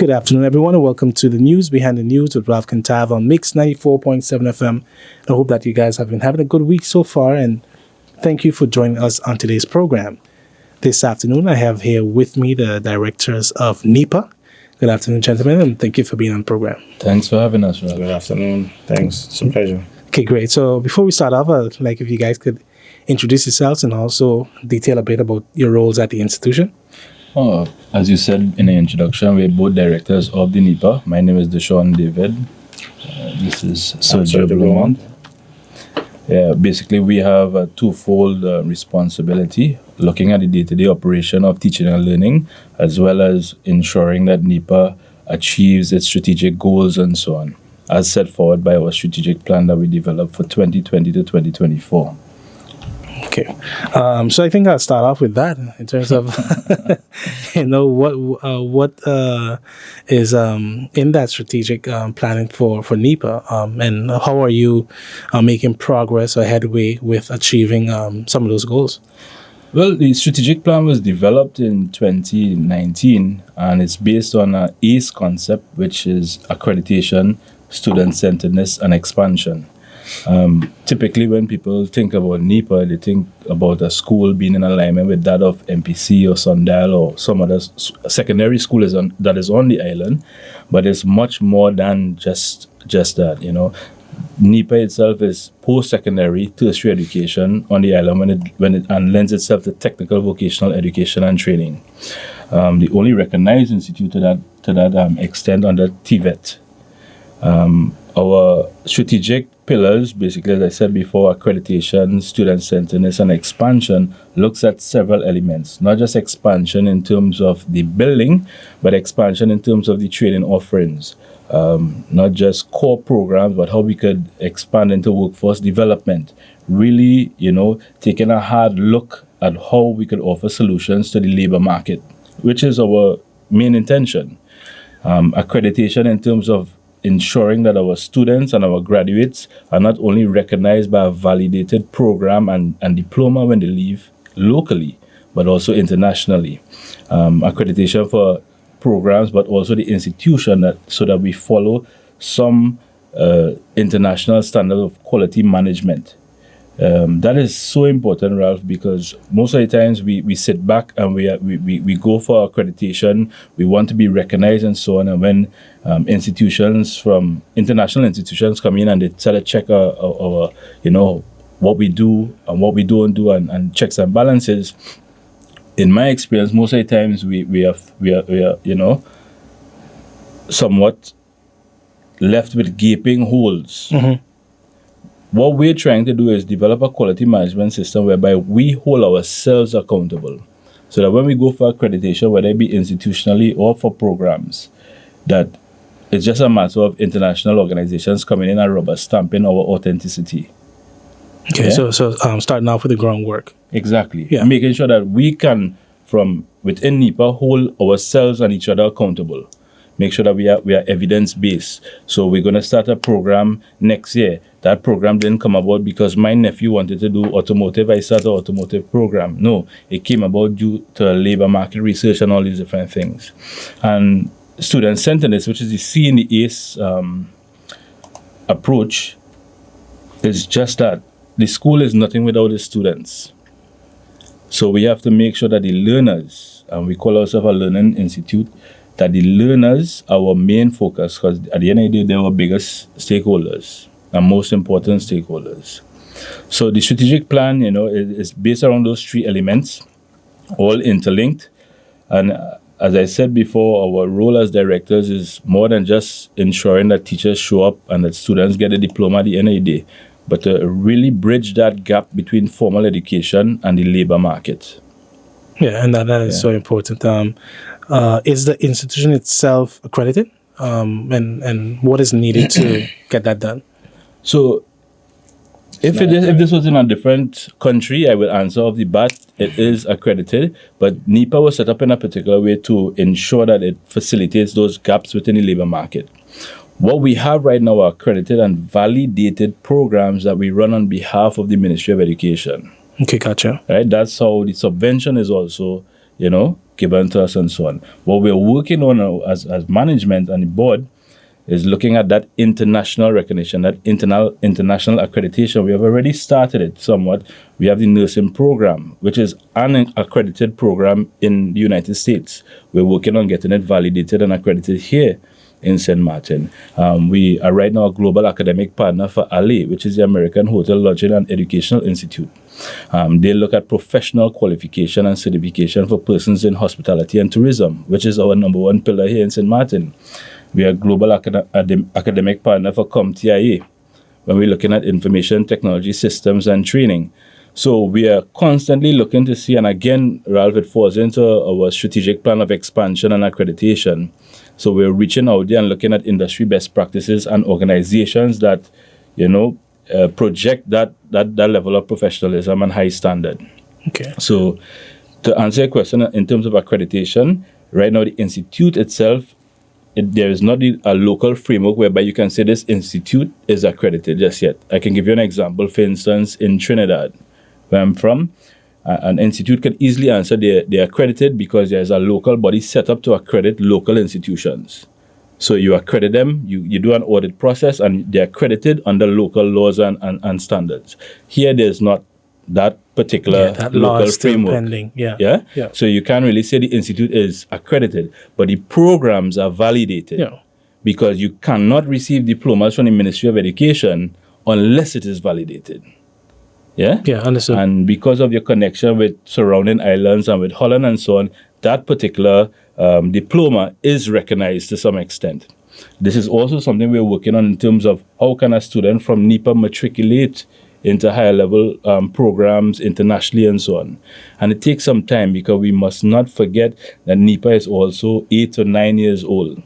Good afternoon, everyone, and welcome to the News Behind the News with Ralph Cantav on Mix 94.7 FM. I hope that you guys have been having a good week so far, and thank you for joining us on today's program. This afternoon, I have here with me the directors of NIPA. Good afternoon, gentlemen, and thank you for being on the program. Thanks for having us, Ralph. Good afternoon. Thanks. It's a pleasure. Okay, great. So before we start off, I'd like if you guys could introduce yourselves and also detail a bit about your roles at the institution. As you said in the introduction, we're both directors of the NIPA. My name is Deshaun David. This is Sergio Blomont. Basically, we have a twofold responsibility, looking at the day-to-day operation of teaching and learning, as well as ensuring that NIPA achieves its strategic goals and so on, as set forward by our strategic plan that we developed for 2020 to 2024. Okay, so I think I'll start off with that in terms of, what is in that strategic planning for NIPA, and how are you making progress or headway with achieving some of those goals? Well, the strategic plan was developed in 2019, and it's based on an ACE concept, which is accreditation, student-centeredness, and expansion. Typically, when people think about NIPA, they think about a school being in alignment with that of MPC or Sundial or some other secondary school that is on the island, but it's much more than just that. NIPA itself is post-secondary tertiary education on the island when it lends itself to technical vocational education and training. The only recognized institute to that extent under TVET. Our strategic pillars, basically, as I said before, accreditation, student-centeredness, and expansion, looks at several elements, not just expansion in terms of the building, but expansion in terms of the training offerings. Not just core programs, but how we could expand into workforce development. Really, taking a hard look at how we could offer solutions to the labor market, which is our main intention. Accreditation in terms of ensuring that our students and our graduates are not only recognized by a validated program and diploma when they leave locally, but also internationally. Accreditation for programs, but also the institution so that we follow some international standard of quality management. That is so important, Ralph, because most of the times we sit back and we go for accreditation, we want to be recognized and so on, and when institutions from international institutions come in and they try to check our what we do and what we don't do and checks and balances, in my experience, most of the times we are somewhat left with gaping holes. Mm-hmm. What we're trying to do is develop a quality management system whereby we hold ourselves accountable, so that when we go for accreditation, whether it be institutionally or for programs, that it's just a matter of international organizations coming in and rubber stamping our authenticity. Okay, yeah? so starting off with the groundwork. Exactly. Yeah. Making sure that we can, from within NIPA, hold ourselves and each other accountable. Make sure that we are evidence-based. So we're going to start a program next year. That program didn't come about because my nephew wanted to do automotive. I started an automotive program. No, it came about due to labor market research and all these different things. And student-centeredness, which is the C in the ACE approach, is just that. The school is nothing without the students. So we have to make sure that the learners, and we call ourselves a learning institute, that the learners are our main focus, because at the end of the day, they're our biggest stakeholders and most important stakeholders. So the strategic plan, is based around those three elements, all interlinked. And as I said before, our role as directors is more than just ensuring that teachers show up and that students get a diploma at the end of the day, but to really bridge that gap between formal education and the labor market. Yeah, and that is so important. Is the institution itself accredited? And what is needed to get that done? So, if this was in a different country, I will answer off the bat. It is accredited, but NIPA was set up in a particular way to ensure that it facilitates those gaps within the labor market. What we have right now are accredited and validated programs that we run on behalf of the Ministry of Education. Okay, gotcha. Right, that's how the subvention is also, given to us and so on. What we're working on as management and the board is looking at that international recognition, that international accreditation. We have already started it somewhat. We have the nursing program, which is an accredited program in the United States. We're working on getting it validated and accredited here in St. Martin. We are right now a global academic partner for ALE, which is the American Hotel, Lodging and Educational Institute. They look at professional qualification and certification for persons in hospitality and tourism, which is our number one pillar here in St. Martin. We are a global academic partner for CompTIA, when we're looking at information technology systems and training. So we are constantly looking to see, and again, Ralph, it falls into our strategic plan of expansion and accreditation. So we're reaching out there and looking at industry best practices and organizations that, project that level of professionalism and high standard. Okay. So to answer your question, in terms of accreditation, right now the institute itself, there is not a local framework whereby you can say this institute is accredited just yet. I can give you an example. For instance, in Trinidad, where I'm from, an institute can easily answer they're accredited because there's a local body set up to accredit local institutions. So you accredit them, you do an audit process, and they're accredited under local laws and standards. Here, there's not that particular that law local is still framework. pending. Yeah. So you can't really say the institute is accredited, but the programs are validated because you cannot receive diplomas from the Ministry of Education unless it is validated. Yeah, understood. And because of your connection with surrounding islands and with Holland and so on, that particular diploma is recognized to some extent. This is also something we're working on in terms of how can a student from NIPA matriculate into higher level programs internationally and so on. And it takes some time because we must not forget that NIPA is also 8 to 9 years old.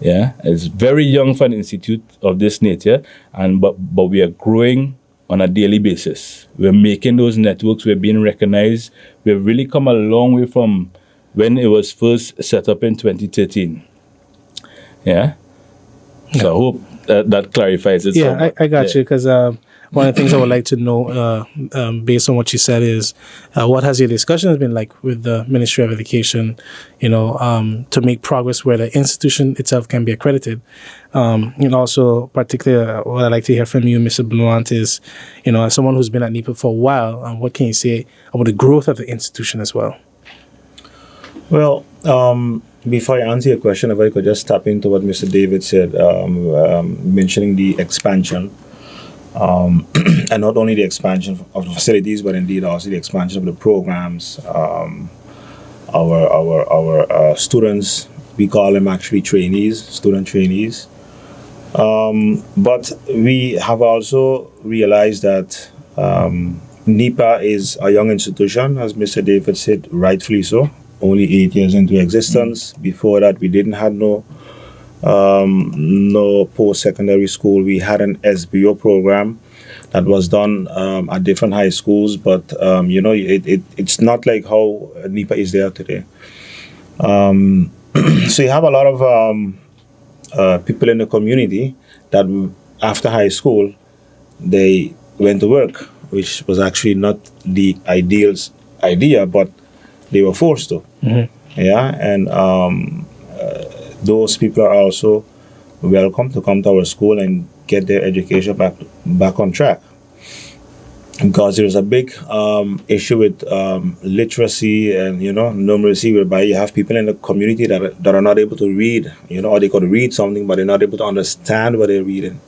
Yeah, it's very young for an institute of this nature, but we are growing on a daily basis. We're making those networks, we're being recognized. We've really come a long way from when it was first set up in 2013. Yeah? So I hope that clarifies it. Yeah, I got you, because one of the things I would like to know, based on what you said, is what has your discussions been like with the Ministry of Education, to make progress where the institution itself can be accredited? And also, particularly, what I'd like to hear from you, Mr. Blomont, is, as someone who's been at NIPA for a while, what can you say about the growth of the institution as well? Well, before I answer your question, if I could just tap into what Mr. David said, mentioning the expansion, and not only the expansion of the facilities, but indeed also the expansion of the programs. Our students, we call them actually trainees, student trainees. But we have also realized that NIPA is a young institution, as Mr. David said, rightfully so. Only 8 years into existence. Before that, we didn't have no post-secondary school. We had an SBO program that was done at different high schools, but it's not like how NIPA is there today. So you have a lot of people in the community that after high school, they went to work, which was actually not the idea, but they were forced to. Mm-hmm. Yeah, and those people are also welcome to come to our school and get their education back on track. Because there's a big issue with literacy and numeracy, whereby you have people in the community that are not able to read, or they could read something but they're not able to understand what they're reading.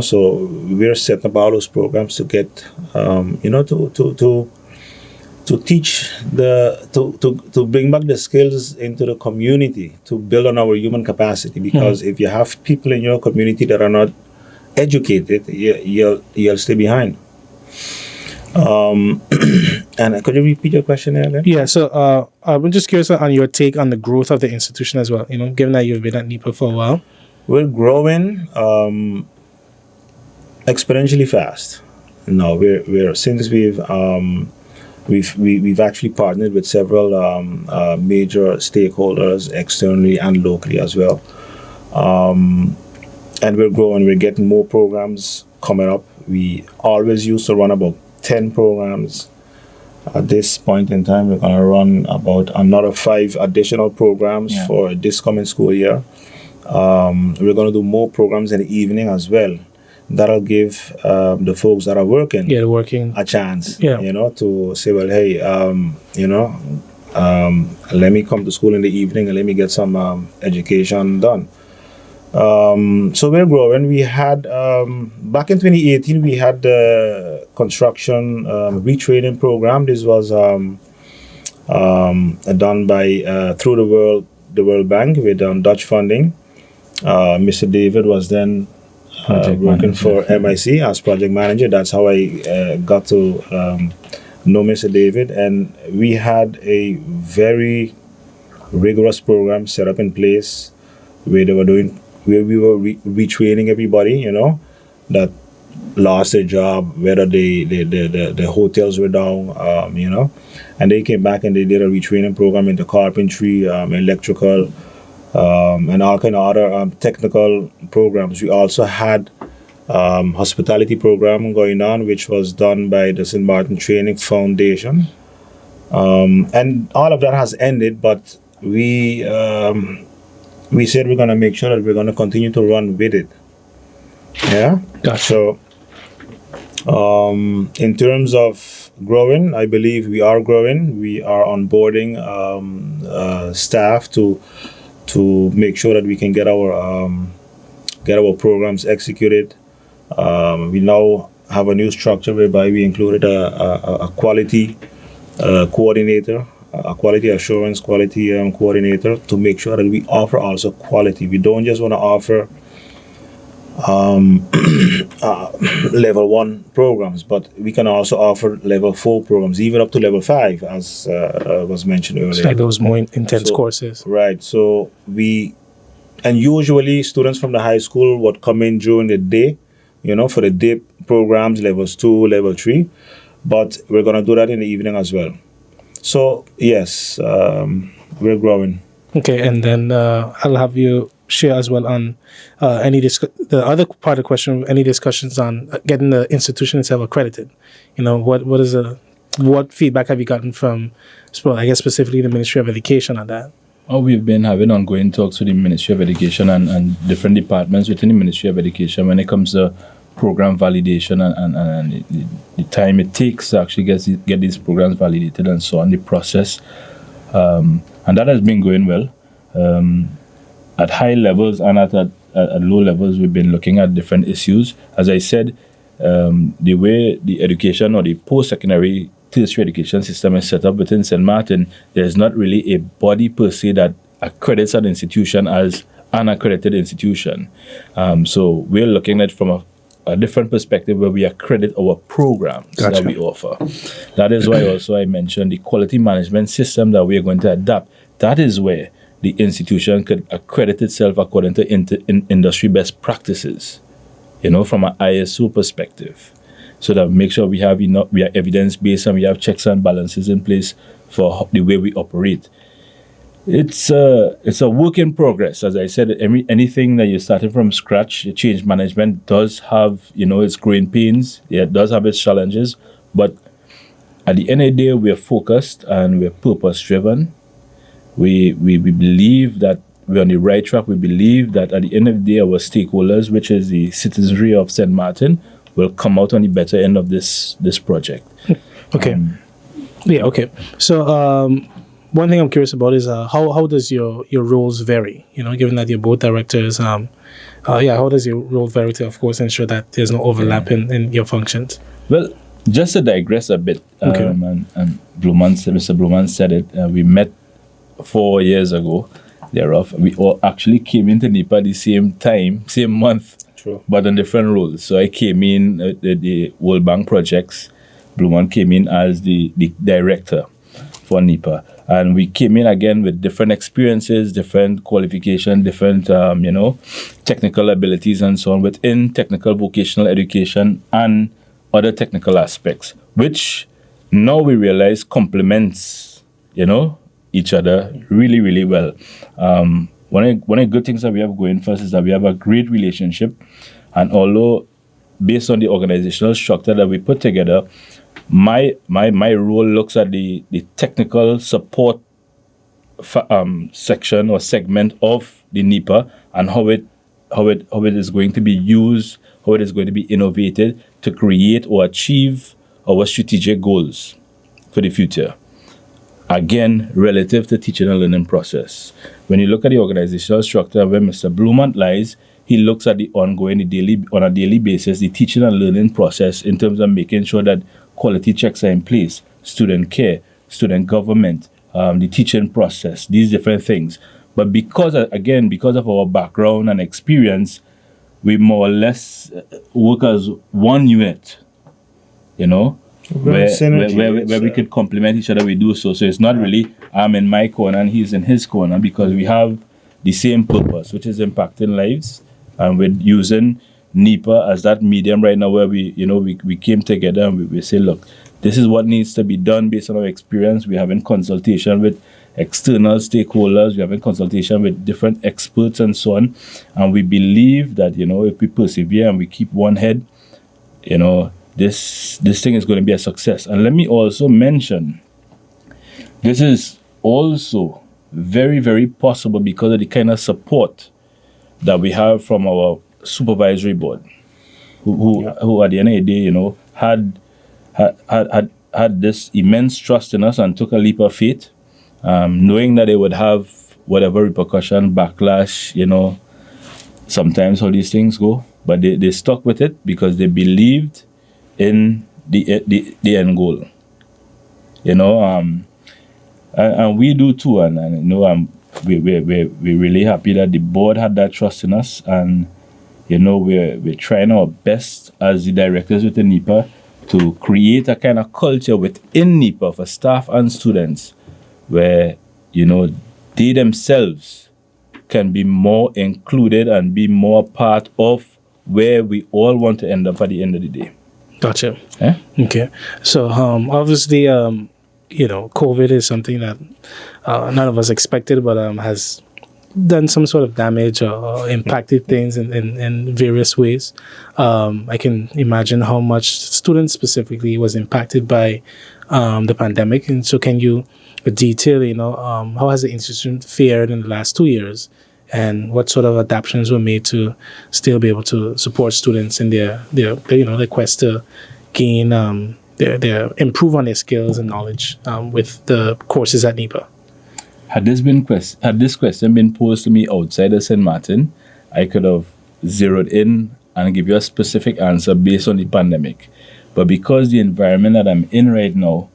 So we're setting up all those programs to get to teach to bring back the skills into the community, to build on our human capacity. Because if you have people in your community that are not educated, you'll stay behind. And could you repeat your question again? Yeah, so I'm just curious on your take on the growth of the institution as well. Given that you've been at NIPA for a while, we're growing exponentially fast. Now we're since We've actually partnered with several major stakeholders externally and locally as well. And we're growing. We're getting more programs coming up. We always used to run about 10 programs At this point in time, we're going to run about another 5 additional programs for this coming school year. We're going to do more programs in the evening as well. That'll give the folks that are working a chance, to say, well, hey, let me come to school in the evening and let me get some education done. So we're growing. We had, back in 2018, we had the construction retraining program. This was done by, through the World Bank with Dutch funding. Mr. David was then working for MIC as project manager. That's how I got to know Mr. David. And we had a very rigorous program set up in place where we were retraining everybody, that lost their job, whether the hotels were down, and they came back and they did a retraining program into carpentry, electrical, and all kind of other technical programs. We also had hospitality program going on, which was done by the St. Martin Training Foundation, and all of that has ended, but we said we're going to make sure that we're going to continue to run with it. Yeah. Gotcha. So, in terms of growing, I believe we are growing. We are onboarding staff to make sure that we can get our programs executed. We now have a new structure whereby we included a quality coordinator, a quality assurance coordinator, to make sure that we offer also quality. We don't just want to offer level 1 programs, but we can also offer level 4 programs, even up to level 5, as was mentioned earlier. It's like those more intense courses. Right. So usually students from the high school would come in during the day, for the day programs, levels 2, level 3, but we're going to do that in the evening as well. So, yes, we're growing. Okay, and then I'll have you share as well on the other part of the question, any discussions on getting the institution itself accredited. What feedback have you gotten from, I guess specifically the Ministry of Education on that? Oh, we've been having ongoing talks with the Ministry of Education and different departments within the Ministry of Education when it comes to program validation and the time it takes to actually get these programs validated and so on, the process. And that has been going well. At high levels and at low levels, we've been looking at different issues. As I said, the way the education or the post-secondary tertiary education system is set up within St. Martin, there's not really a body per se that accredits an institution as an accredited institution. So we're looking at it from a different perspective where we accredit our programs that we offer. That is why also I mentioned the quality management system that we are going to adapt. That is where the institution could accredit itself according to industry best practices, from an ISO perspective, so that make sure we are evidence-based and we have checks and balances in place for the way we operate. It's a work in progress. As I said, anything that you're starting from scratch, change management does have, its growing pains. Yeah, it does have its challenges. But at the end of the day, we're focused and we're purpose-driven. We believe that we're on the right track. We believe that at the end of the day, our stakeholders, which is the citizenry of St. Martin, will come out on the better end of this project. Okay. Okay. So one thing I'm curious about is how does your roles vary? Given that you're both directors, how does your role vary to, of course, ensure that there's no overlap in your functions? Well, just to digress a bit, and Mr. Blomont said it, we met 4 years ago. Thereof, we all actually came into NIPA the same time, same month, True. But on different roles. So I came in the World Bank projects. Blomont came in as the director for NIPA. And we came in again with different experiences, different qualification, different, technical abilities and so on within technical vocational education and other technical aspects, which now we realize complements, each other really, really well. One of the good things that we have going first is that we have a great relationship. And although based on the organizational structure that we put together, my role looks at the technical support section or segment of the NIPA and how it is going to be used, how it is going to be innovated to create or achieve our strategic goals for the future. Again, relative to teaching and learning process. When you look at the organizational structure where Mr. Blomont lies, he looks at the ongoing, on a daily basis, the teaching and learning process in terms of making sure that quality checks are in place, student care, student government, the teaching process, these different things. But because of our background and experience, we more or less work as one unit, where we could complement each other. We do so it's not really I'm in my corner and he's in his corner, because we have the same purpose, which is impacting lives, and we're using NIPA as that medium right now where we came together and we say, look, this is what needs to be done based on our experience. We're having consultation with external stakeholders, we're having consultation with different experts and so on, and we believe that if we persevere and we keep one head, this thing is going to be a success. And let me also mention, this is also very, very possible because of the kind of support that we have from our supervisory board, who at the end of the day, had this immense trust in us and took a leap of faith, knowing that they would have whatever repercussion, backlash, sometimes how these things go, but they stuck with it because they believed in the end goal, and we do too, and we're really happy that the board had that trust in us, and we're trying our best as the directors within NIPA to create a kind of culture within NIPA for staff and students where they themselves can be more included and be more part of where we all want to end up at the end of the day. Gotcha. Okay. So obviously, COVID is something that none of us expected, but has done some sort of damage or impacted things in various ways. I can imagine how much students specifically was impacted by the pandemic. And so can you detail, how has the institution fared in the last 2 years, and what sort of adaptations were made to still be able to support students in their quest to gain, their improve on their skills and knowledge with the courses at NIPA? Had this question been posed to me outside of St. Martin, I could have zeroed in and give you a specific answer based on the pandemic. But because the environment that I'm in right now,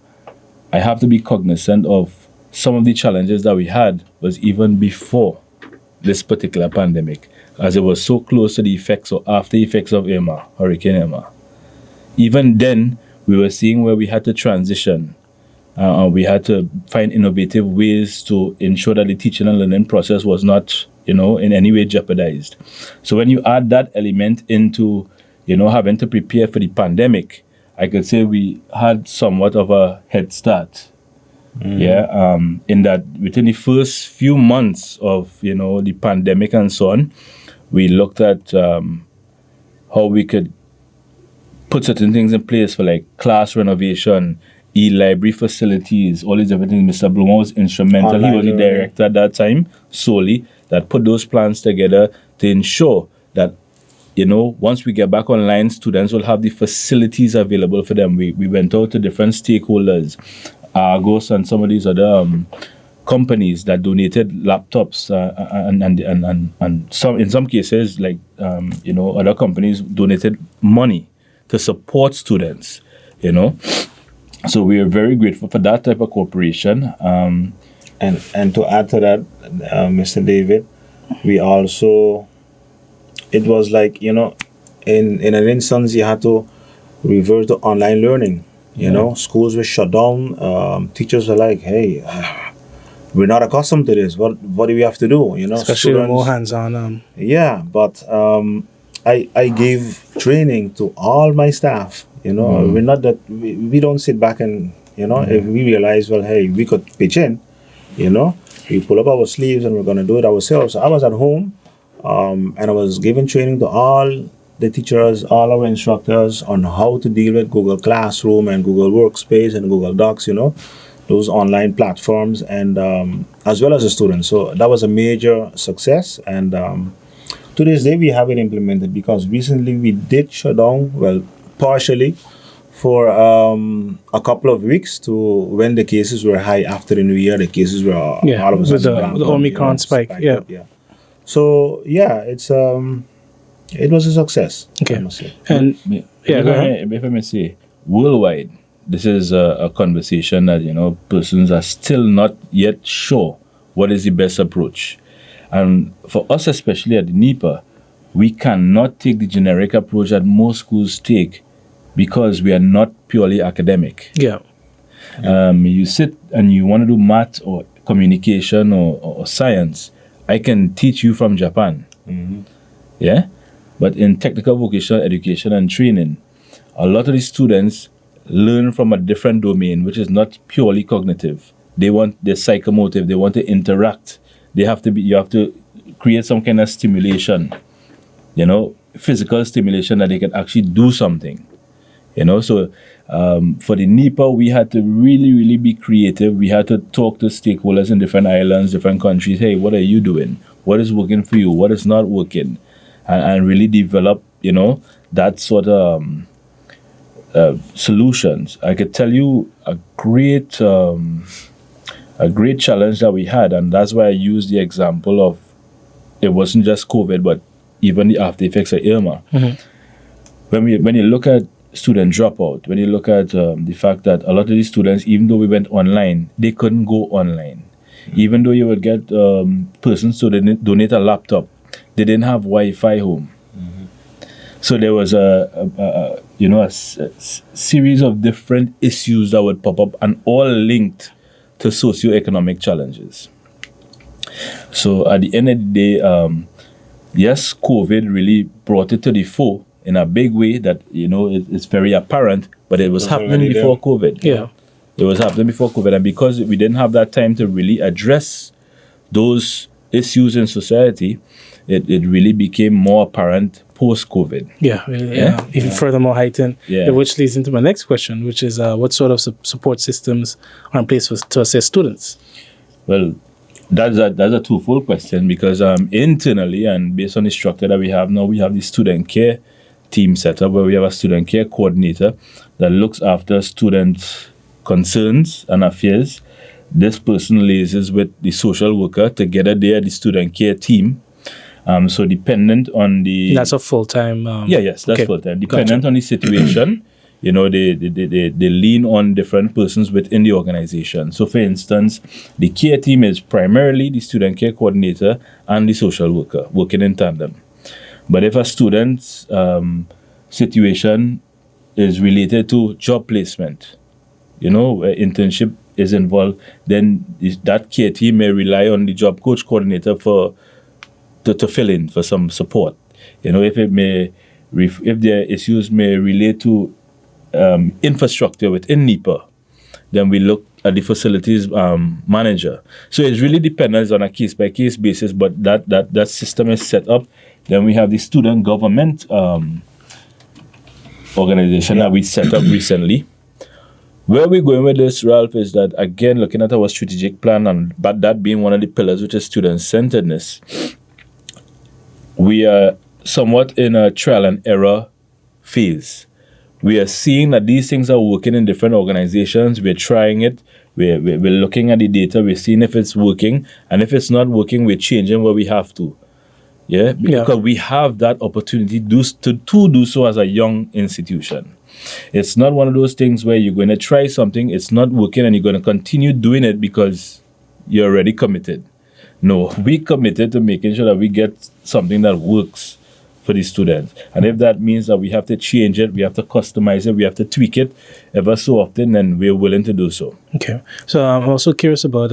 I have to be cognizant of some of the challenges that we had was even before this particular pandemic, as it was so close to the effects or after effects of Hurricane Irma. Even then, we were seeing where we had to transition. We had to find innovative ways to ensure that the teaching and learning process was not, in any way jeopardized. So when you add that element into, having to prepare for the pandemic, I could say we had somewhat of a head start. In that within the first few months of, the pandemic and so on, we looked at how we could put certain things in place for like class renovation, e-library facilities, all these everything. Mr. Blomont was instrumental. He was the director at that time solely that put those plans together to ensure that, once we get back online, students will have the facilities available for them. We went out to different stakeholders, Argos and some of these other companies that donated laptops and some, in some cases, like, other companies donated money to support students, So we are very grateful for that type of cooperation. And to add to that, Mr. David, we also, it was like, in an instance, you had to revert to online learning. Schools were shut down. Teachers were like, hey, we're not accustomed to this. What do we have to do? Especially with more hands-on. But I gave training to all my staff. We're not that, we don't sit back and, if we realize, well, hey, we could pitch in, we pull up our sleeves and we're going to do it ourselves. So I was at home and I was giving training to all they teach us, all our instructors, on how to deal with Google Classroom and Google Workspace and Google Docs, those online platforms, and as well as the students. So that was a major success, and to this day we have it implemented, because recently we did shut down, well, partially, for a couple of weeks, to when the cases were high after the new year. The cases were all of a sudden the Omicron spike. Yeah. So it was a success. Okay. I must say. And if I may say, worldwide, this is a conversation that persons are still not yet sure what is the best approach, and for us, especially at the NIPA, we cannot take the generic approach that most schools take, because we are not purely academic. Yeah. You sit and you want to do math or communication or science, I can teach you from Japan. Mm-hmm. Yeah? But in technical vocational education and training, a lot of the students learn from a different domain, which is not purely cognitive. They want the psychomotive, they want to interact. You have to create some kind of stimulation, physical stimulation, that they can actually do something. So for the NIPA, we had to really, really be creative. We had to talk to stakeholders in different islands, different countries. Hey, what are you doing? What is working for you? What is not working? And really develop, that sort of solutions. I could tell you a great challenge that we had, and that's why I used the example of, it wasn't just COVID, but even the after effects of Irma. Mm-hmm. When you look at student dropout, when you look at the fact that a lot of these students, even though we went online, they couldn't go online. Even though you would get persons to donate a laptop, they didn't have Wi-Fi home. So there was a series of different issues that would pop up, and all linked to socioeconomic challenges. So at the end of the day, yes, COVID really brought it to the fore in a big way that, it's very apparent, but it was happening before COVID. Yeah. It was happening before COVID, and because we didn't have that time to really address those issues in society, it really became more apparent post-COVID. Yeah. Even furthermore heightened, which leads into my next question, which is what sort of support systems are in place to assist students? Well, that's a twofold question, because internally, and based on the structure that we have now, we have the student care team set up, where we have a student care coordinator that looks after student concerns and affairs. This person liaises with the social worker. Together they are the student care team. So dependent on the... That's a full-time... That's full-time. Dependent on the situation, they lean on different persons within the organization. So for instance, the care team is primarily the student care coordinator and the social worker working in tandem. But if a student's situation is related to job placement, where internship is involved, then that care team may rely on the job coach coordinator to fill in for some support. If their issues may relate to infrastructure within NIPA, then we look at the facilities manager. So it's really dependent on a case-by-case basis, but that system is set up. Then we have the student government organization that we set up recently. Where we're going with this, Ralph, is that, again, looking at our strategic plan, but that being one of the pillars, which is student-centeredness, we are somewhat in a trial and error phase. We are seeing that these things are working in different organizations. We're trying it. We're looking at the data. We're seeing if it's working. And if it's not working, we're changing where we have to. Because we have that opportunity to do so as a young institution. It's not one of those things where you're going to try something, it's not working, and you're going to continue doing it because you're already committed. No, we committed to making sure that we get something that works for the students. And if that means that we have to change it, we have to customize it, we have to tweak it ever so often, then we're willing to do so. Okay. So I'm also curious about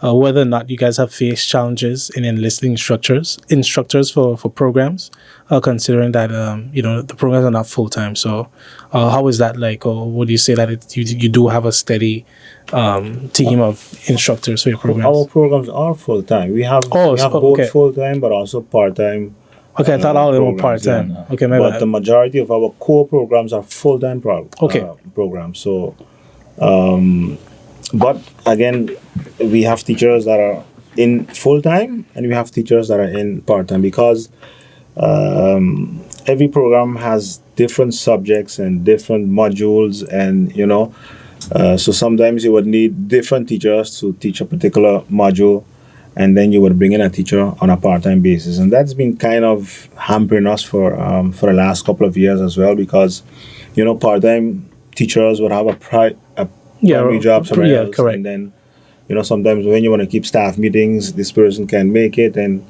whether or not you guys have faced challenges in enlisting instructors for programs, considering that the programs are not full time. So how is that like, or would you say that you do have a steady team of instructors for your programs? Our programs are full time. We have both full time but also part time Okay, I thought all of them were programs, part-time. yeah. Okay, my But bad. the majority of our core programs are full-time Okay. programs. So, but again, we have teachers that are in full-time and we have teachers that are in part-time because every program has different subjects and different modules, and so sometimes you would need different teachers to teach a particular module, and then you would bring in a teacher on a part-time basis, and that's been kind of hampering us for the last couple of years as well, because part-time teachers would have a primary job somewhere else, correct. and then sometimes when you want to keep staff meetings, this person can't make it, and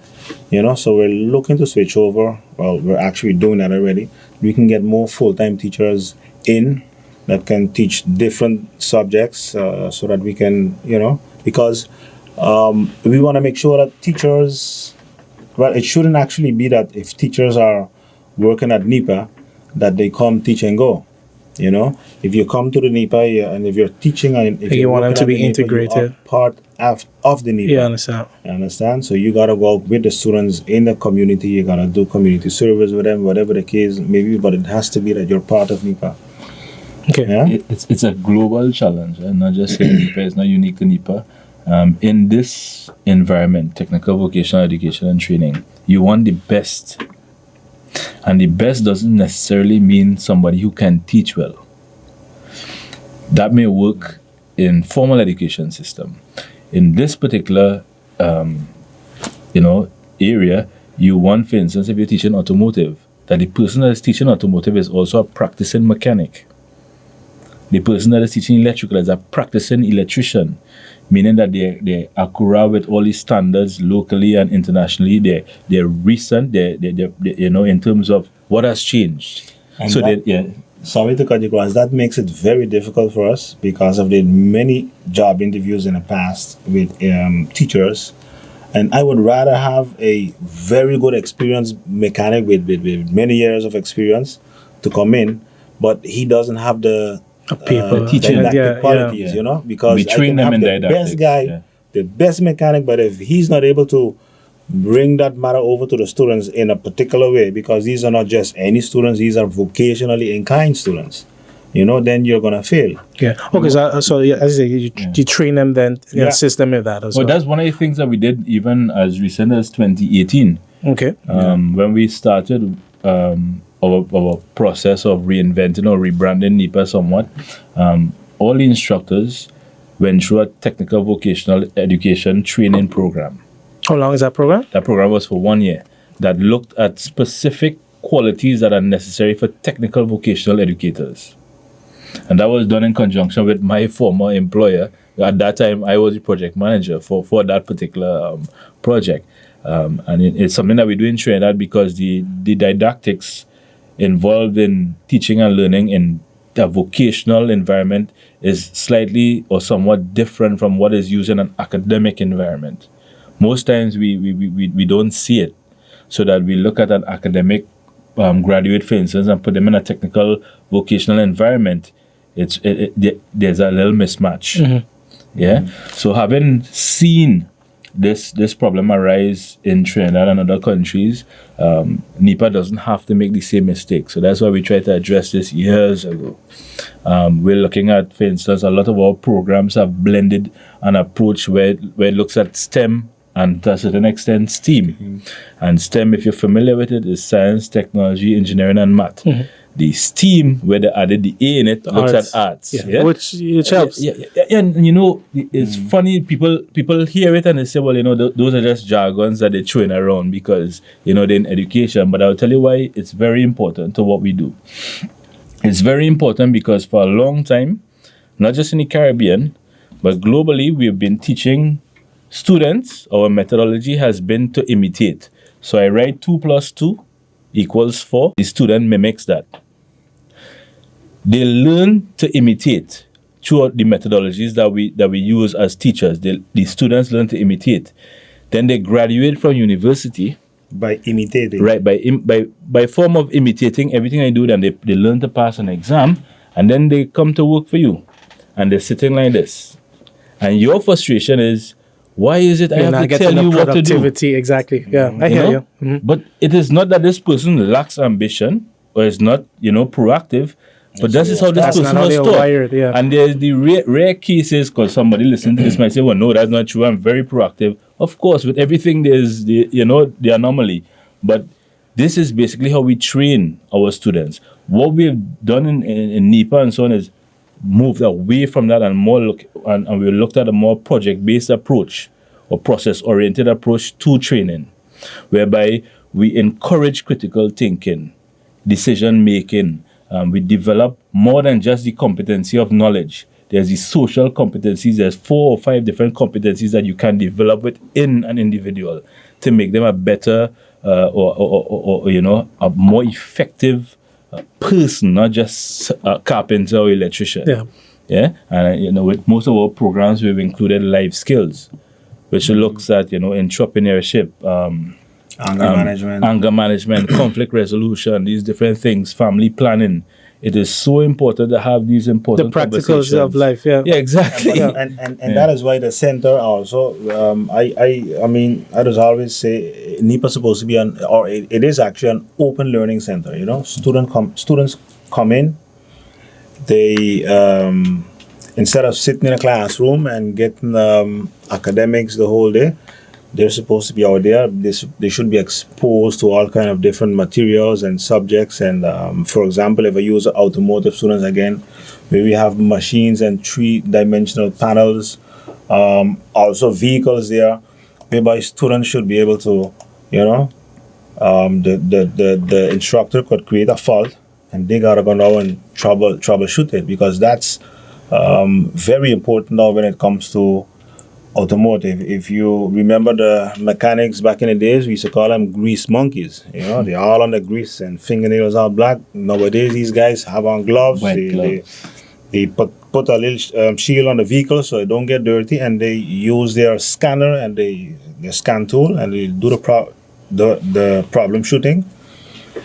so we're looking to switch over. Well, we're actually doing that already. We can get more full-time teachers in that can teach different subjects, so that we can, because we want to make sure that teachers, well, it shouldn't actually be that if teachers are working at NIPA, that they come teach and go. If you come to the NIPA and if you're teaching and if you want them working to at be the NIPA, integrated. you are part of the NIPA. Yeah, I understand. You understand? So you gotta go with the students in the community. You gotta do community service with them, whatever the case may be. But it has to be that you're part of NIPA. Okay. Yeah. It's a global challenge, and not just in NIPA. It's not unique to NIPA. In this environment, technical vocational education and training, you want the best. And the best doesn't necessarily mean somebody who can teach well. That may work in formal education system. In this particular, area, you want, for instance, if you're teaching automotive, that the person that is teaching automotive is also a practicing mechanic. The person that is teaching electrical is a practicing electrician, meaning that they're accurate with all these standards locally and internationally. They're recent. They're in terms of what has changed. And So that- Sorry to cut you across. That makes it very difficult for us because of the many job interviews in the past with teachers. And I would rather have a very good experienced mechanic with many years of experience to come in, but he doesn't have the People. teaching didactic qualities, yeah. because We I train can them have in the didactics, best guy, yeah. the best mechanic, but if he's not able to bring that matter over to the students in a particular way, because these are not just any students, these are vocationally inclined students, then you're going to fail. Yeah. Okay. So as you say, you train them, then you Yeah. assist them with that as Well, well. that's one of the things that we did even as recent as 2018. Okay. When we started our process of reinventing or rebranding NIPA somewhat, all the instructors went through a technical vocational education training program. How long is that program? That program was for 1 year that looked at specific qualities that are necessary for technical vocational educators. And that was done in conjunction with my former employer. At that time, I was the project manager for that particular project. And it's something that we do in Trinidad because the didactics involved in teaching and learning in the vocational environment is slightly or somewhat different from what is used in an academic environment. Most times we don't see it, so that we look at an academic graduate, for instance, and put them in a technical vocational environment. There's a little mismatch. Mm-hmm. Yeah. So having seen this problem arise in Trinidad and other countries, NIPA doesn't have to make the same mistake. So that's why we tried to address this years ago. We're looking at, for instance, a lot of our programs have blended an approach where it looks at STEM and to a certain extent STEAM. Mm-hmm. And STEM, if you're familiar with it, is science, technology, engineering, and math. Mm-hmm. The STEAM, where they added the A in it, looks at arts. Yeah. Which helps. Yeah. And it's funny, people hear it and they say, well, those are just jargons that they're throwing around because, they're in education. But I'll tell you why it's very important to what we do. It's very important because for a long time, not just in the Caribbean, but globally, we've been teaching students, our methodology has been to imitate. So I write 2 + 2 = 4. The student mimics that. They learn to imitate through the methodologies that we use as teachers. The students learn to imitate. Then they graduate from university. By imitating. Right, by form of imitating everything I do, then they learn to pass an exam, and then they come to work for you. And they're sitting like this. And your frustration is, Why is it I You're have not to getting tell you the what to do? productivity. Exactly. Yeah, I hear you. Mhm. But it is not that this person lacks ambition or is not, proactive. But that is how this That's not person how was they're taught. wired, yeah. And there's the rare cases, because somebody listening to this might say, well, no, that's not true. I'm very proactive. Of course, with everything, there's the anomaly. But this is basically how we train our students. What we've done in NIPA and so on is moved away from that and and we looked at a more project-based approach or process-oriented approach to training, whereby we encourage critical thinking, decision making. We develop more than just the competency of knowledge. There's the social competencies. There's 4 or 5 different competencies that you can develop within an individual to make them a better or a more effective person, not just a carpenter or electrician. Yeah. Yeah. And with most of our programs, we've included life skills, which looks at entrepreneurship, anger management, conflict resolution, these different things, family planning. It is so important to have these important The practicals of life, yeah. Yeah, exactly. And that is why the center also, I mean, I just always say NIPA is supposed to be it is actually an open learning center, Students come in, they, instead of sitting in a classroom and getting academics the whole day, they're supposed to be out there. They should be exposed to all kind of different materials and subjects. And for example, if I use automotive students again, where we have machines and 3-dimensional panels, also vehicles there, whereby students should be able to, the instructor could create a fault and they gotta go now and troubleshoot it, because that's very important now when it comes to automotive. If you remember the mechanics back in the days, we used to call them grease monkeys. They're all on the grease and fingernails are black. Nowadays, these guys have on gloves. They put a little shield on the vehicle so it don't get dirty, and they use their scanner and their scan tool, and they do the problem shooting.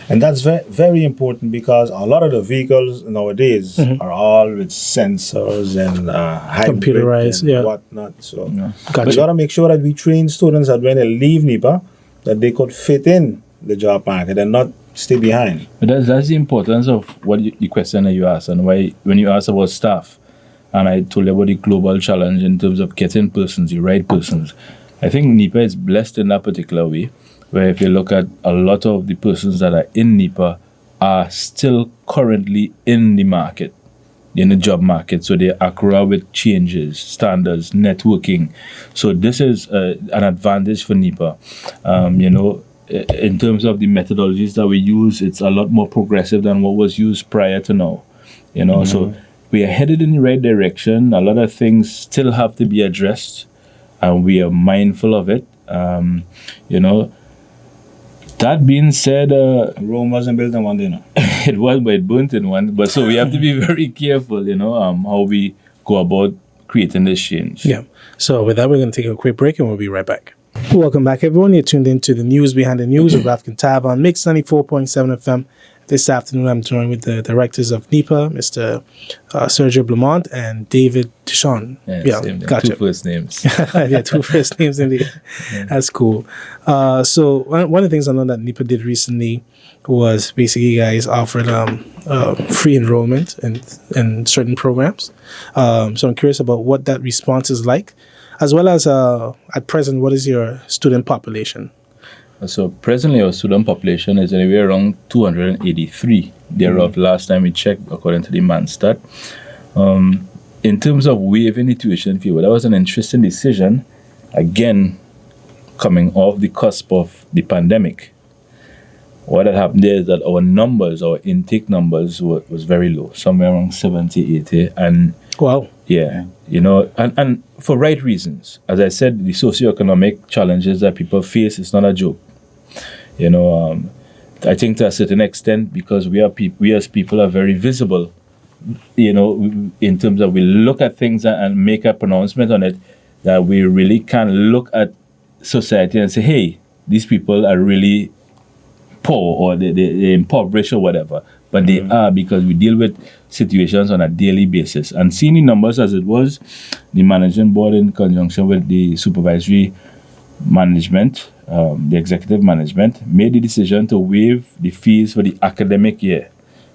And that's very, very important, because a lot of the vehicles nowadays are all with sensors and computerized and whatnot. So Gotcha. we got to make sure that we train students that when they leave NIPA, that they could fit in the job market and not stay behind. But that's the importance of the question that you asked, and why when you asked about staff, and I told you about the global challenge in terms of getting persons, the right persons. I think NIPA is blessed in that particular way, where if you look at a lot of the persons that are in NIPA are still currently in the market, in the job market. So they're accurate with changes, standards, networking. So this is an advantage for NIPA. In terms of the methodologies that we use, it's a lot more progressive than what was used prior to now. So we are headed in the right direction. A lot of things still have to be addressed, and we are mindful of it. That being said, Rome wasn't built in one day, no? It was, but it burnt in one. But so we have to be very careful, how we go about creating this change. Yeah. So with that, we're going to take a quick break and we'll be right back. Welcome back, everyone. You're tuned into the news behind the news with Ralph Kintab on Mix 94.7 FM. This afternoon, I'm joined with the directors of NIPA, Mr. Sergio Blomont and David Deshaun. Gotcha. 2 first names. Yeah, 2 first names indeed. That's cool. So one of the things I know that NIPA did recently was basically you guys offered free enrollment in certain programs. So I'm curious about what that response is like, as well as at present, what is your student population? So presently our student population is anywhere around 283. Thereof, last time we checked, according to the Manstat. In terms of waiving the tuition fee, that was an interesting decision. Again, coming off the cusp of the pandemic. What had happened there is that our intake numbers was very low, somewhere around 70, 80. And wow. Yeah, and for right reasons. As I said, the socioeconomic challenges that people face is not a joke. I think to a certain extent, because we as people are very visible, in terms of we look at things and make a pronouncement on it, that we really can look at society and say, hey, these people are really poor or they're impoverished or whatever. but they are, because we deal with situations on a daily basis. And seeing the numbers as it was, the management board in conjunction with the supervisory management, the executive management, made the decision to waive the fees for the academic year.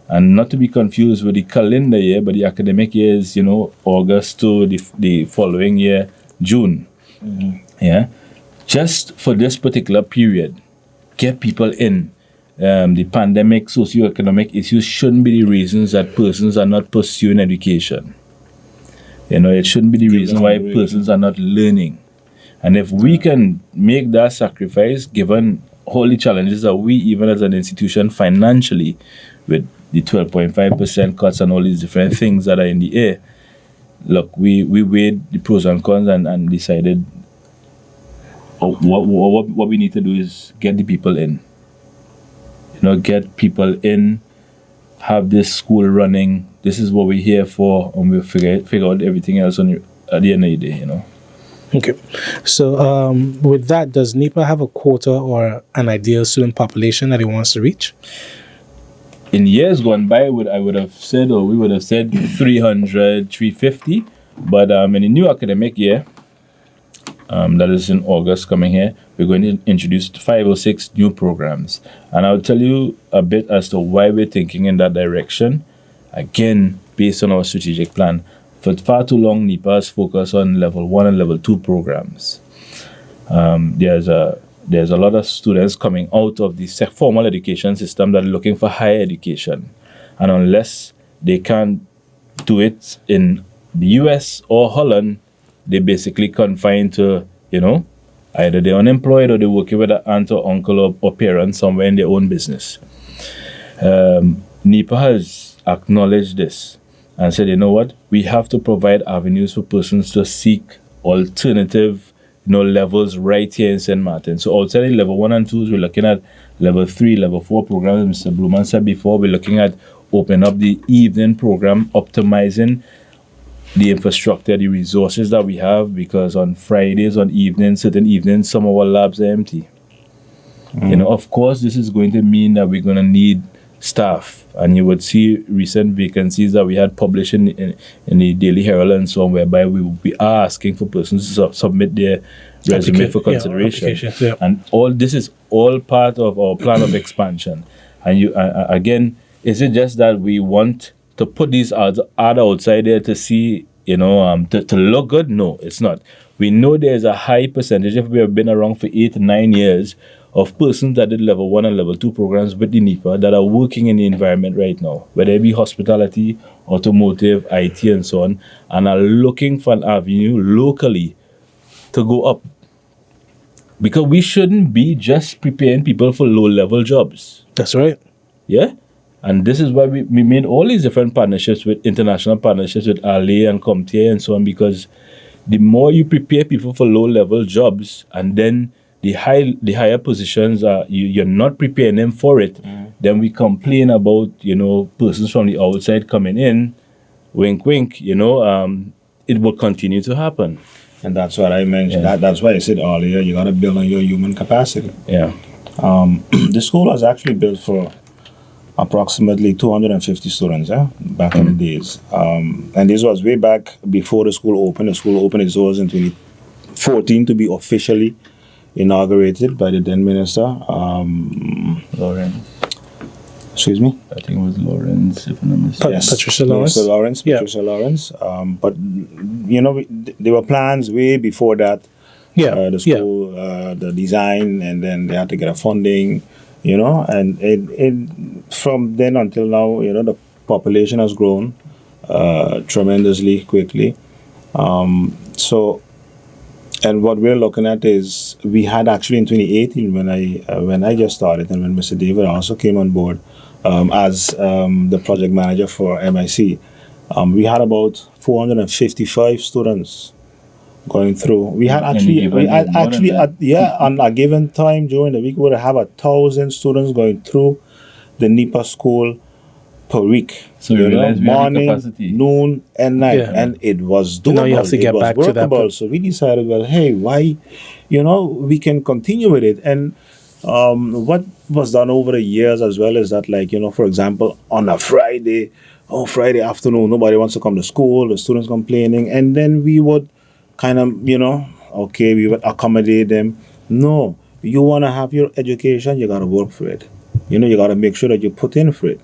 And not to be confused with the calendar year, but the academic year is, August to the following year, June. Yeah. Just for this particular period, get people in. The pandemic, socioeconomic issues shouldn't be the reasons that persons are not pursuing education. It shouldn't be the reason why persons are not learning. And if we can make that sacrifice, given all the challenges that we, even as an institution financially, with the 12.5% cuts and all these different things that are in the air, look, we weighed the pros and cons and decided what we need to do is get the people in. Get people in, have this school running. This is what we're here for, and we'll figure out everything else at the end of the day, Okay. So with that, does NIPA have a quota or an ideal student population that it wants to reach? In years gone by, we would have said 300, 350. But in the new academic year, that is in August coming here, we're going to introduce 5 or 6 new programs. And I'll tell you a bit as to why we're thinking in that direction. Again, based on our strategic plan. For far too long, NIPA has focused on level 1 and level 2 programs. There's a lot of students coming out of the formal education system that are looking for higher education. And unless they can't do it in the US or Holland, they're basically confined to, either they're unemployed or they're working with an aunt or uncle or parent somewhere in their own business. NIPA has acknowledged this and said, what? We have to provide avenues for persons to seek alternative levels right here in St. Martin. So outside of level 1 and 2s, we're looking at level 3, level 4 programs. Mr. Blomont said before, we're looking at opening up the evening program, optimizing the infrastructure, the resources that we have, because on Fridays, on evenings, certain evenings, some of our labs are empty. Of course, this is going to mean that we're going to need staff, and you would see recent vacancies that we had published in the Daily Herald and so on, whereby we are asking for persons to submit their resume for consideration. And all this is all part of our plan of expansion. And again, is it just that we want to put these ads outside there to see, to look good? No, it's not. We know there's a high percentage, if we have been around for 8 to 9 years, of persons that did level 1 and level 2 programs with the NIPA that are working in the environment right now, whether it be hospitality, automotive, IT, and so on, and are looking for an avenue locally to go up. Because we shouldn't be just preparing people for low-level jobs. That's right. Yeah? And this is why we made all these different partnerships with international partnerships with Ale and Comtier and so on, because the more you prepare people for low-level jobs, and then the higher positions you're not preparing them for it, then we complain about persons from the outside coming in, wink wink, it will continue to happen. And that's what I mentioned. That's why I said earlier, you got to build on your human capacity. Yeah. The school was actually built for approximately 250 students back in the days. And this was way back before the school opened. The school opened its doors in 2014 to be officially inaugurated by the then minister. Lawrence. Excuse me? I think it was Lawrence, if I'm not mistaken. Yes. Patricia Lawrence. Patricia Lawrence. But, there were plans way before that. The school, the design, and then they had to get a funding, and it from then until now, the population has grown tremendously quickly. And what we're looking at is, we had actually in 2018, when I just started, and when Mr. David also came on board as the project manager for MIC, we had about 455 students going through. We had on a given time during the week, we would have 1,000 students going through the NIPA school per week. So morning, noon, and night, and it was doable. Now you have to get back to that. So we decided, well, hey, why, we can continue with it. And What was done over the years as well is that, like, for example, on a Friday, Friday afternoon, nobody wants to come to school, the students complaining, and then we would kind of, okay, we would accommodate them. No, you want to have your education, you got to work for it. You got to make sure that you put in for it.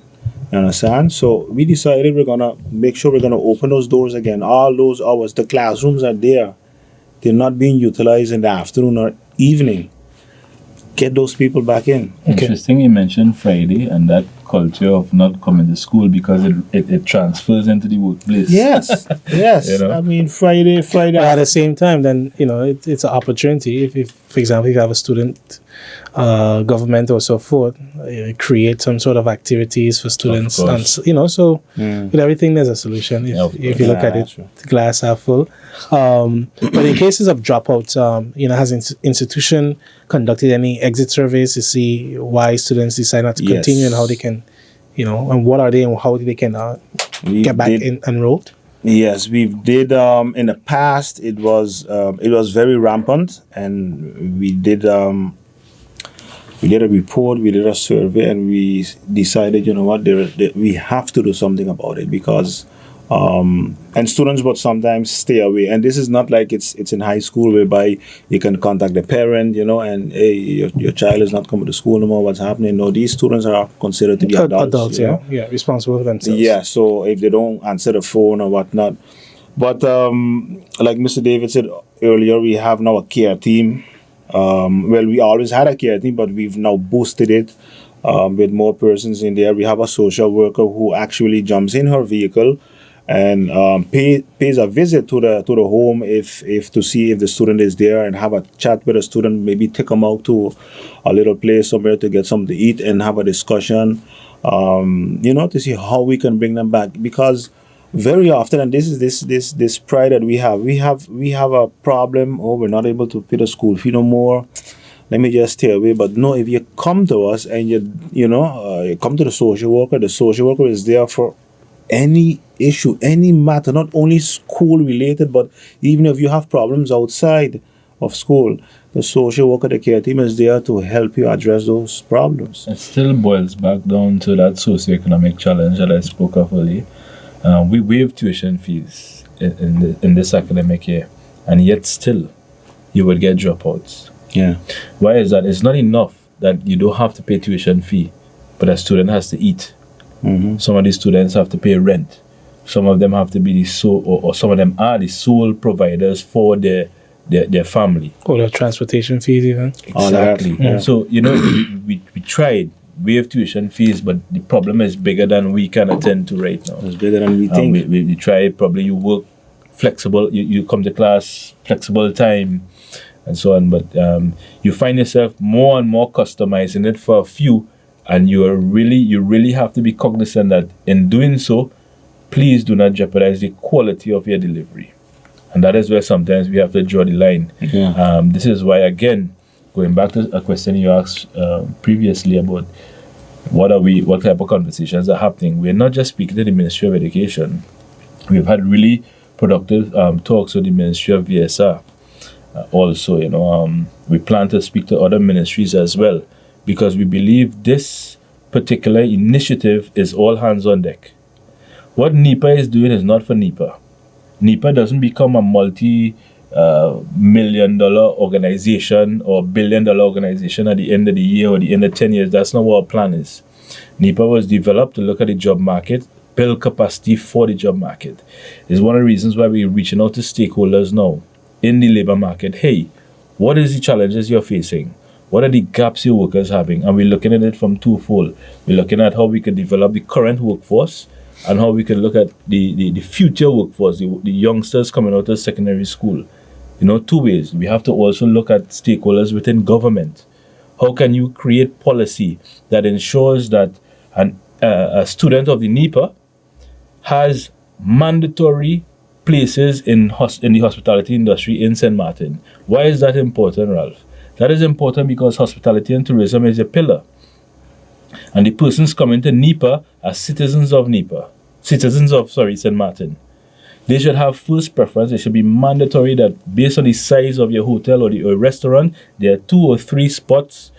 You understand? So we decided we're going to make sure we're going to open those doors again. All those hours, the classrooms are there. They're not being utilized in the afternoon or evening. Get those people back in. Interesting you mentioned Friday and that culture of not coming to school because it transfers into the workplace. Yes. I mean, Friday. But at the same time, then, it's an opportunity. If, for example, if you have a student, government or so forth, create some sort of activities for students. And, so with everything, there's a solution. If you look at it, the glass half full. But in cases of dropouts, has institution conducted any exit surveys to see why students decide not to continue and how they can, and what are they and how they can get back enrolled? Yes, we did. In the past, it was very rampant, and we did a report, we did a survey, and we decided, we have to do something about it because. And students would sometimes stay away, and this is not like it's in high school whereby you can contact the parent, and hey, your child is not coming to school no more. What's happening? No, these students are considered to be adults. Responsible for themselves. Yeah, so if they don't answer the phone or whatnot, but like Mr. David said earlier, we have now a care team. Well, we always had a care team, but we've now boosted it with more persons in there. We have a social worker who actually jumps in her vehicle and pays a visit to the home if to see if the student is there and have a chat with the student, maybe take them out to a little place somewhere to get something to eat and have a discussion, to see how we can bring them back. Because very often, and this is this pride that we have a problem, we're not able to pay the school fee no more, let me just stay away. But no, if you come to us and you come to the social worker is there for any issue, any matter, not only school related, but even if you have problems outside of school, the social worker, the care team is there to help you address those problems. It still boils back down to that socioeconomic challenge that I spoke of earlier. We waive tuition fees in this academic year, and yet still you would get dropouts. Yeah. Why is that? It's not enough that you don't have to pay tuition fee, but a student has to eat. Mm-hmm. Some of these students have to pay rent. Some of them have to be the sole, or some of them are the sole providers for their family. Or the transportation fees even. Exactly. Yeah. So, we tried waive tuition fees, but the problem is bigger than we can attend to right now. It's bigger than we think. We tried, probably you work flexible, you come to class, flexible time, and so on, but you find yourself more and more customizing it for a few, and you really have to be cognizant that in doing so, please do not jeopardize the quality of your delivery. And that is where sometimes we have to draw the line. Yeah. This is why, again, going back to a question you asked previously about what type of conversations are happening. We're not just speaking to the Ministry of Education. We've had really productive talks with the Ministry of VSR. Also, we plan to speak to other ministries as well, because we believe this particular initiative is all hands on deck. What NIPA is doing is not for NIPA. NIPA doesn't become a multi-million-dollar organization or billion-dollar organization at the end of the year or the end of 10 years. That's not what our plan is. NIPA was developed to look at the job market, build capacity for the job market. It's one of the reasons why we're reaching out to stakeholders now in the labor market. Hey, what is the challenges you're facing? What are the gaps your workers having? And we're looking at it from twofold. We're looking at how we can develop the current workforce and how we can look at the future workforce, the youngsters coming out of secondary school. Two ways. We have to also look at stakeholders within government. How can you create policy that ensures that a student of the NIPA has mandatory places in the hospitality industry in St. Martin? Why is that important, Ralph? That is important because hospitality and tourism is a pillar. And the persons coming to NIPA are citizens of St. Martin. They should have first preference. It should be mandatory that based on the size of your hotel or restaurant, there are 2 or 3 spots,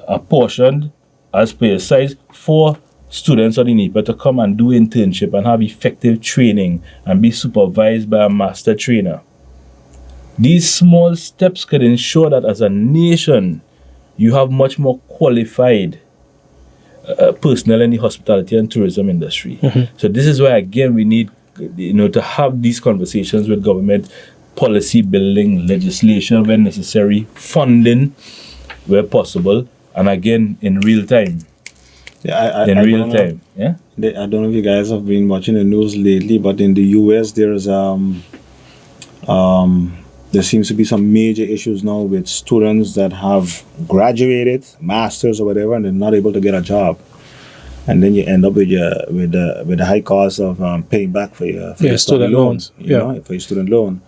apportioned as per your size for students of the NIPA to come and do internship and have effective training and be supervised by a master trainer. These small steps could ensure that as a nation, you have much more qualified personnel in the hospitality and tourism industry. So this is why, again, we need to have these conversations with government, policy building, legislation where necessary, funding where possible, and again, in real time. Yeah, in real time. Yeah. I don't know if you guys have been watching the news lately, but in the US, there seems to be some major issues now with students that have graduated, masters or whatever, and they're not able to get a job. And then you end up with the high cost of paying back for your student loans. For your student loan.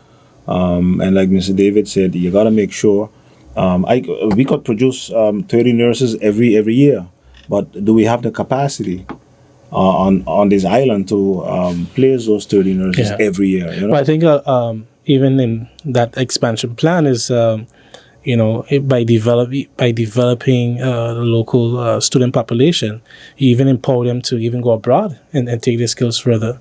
And like Mr. David said, you got to make sure. We could produce 30 nurses every year, but do we have the capacity on this island to place those 30 nurses every year? Well, I think even in that expansion plan is by developing the local student population, you even empower them to even go abroad and take their skills further.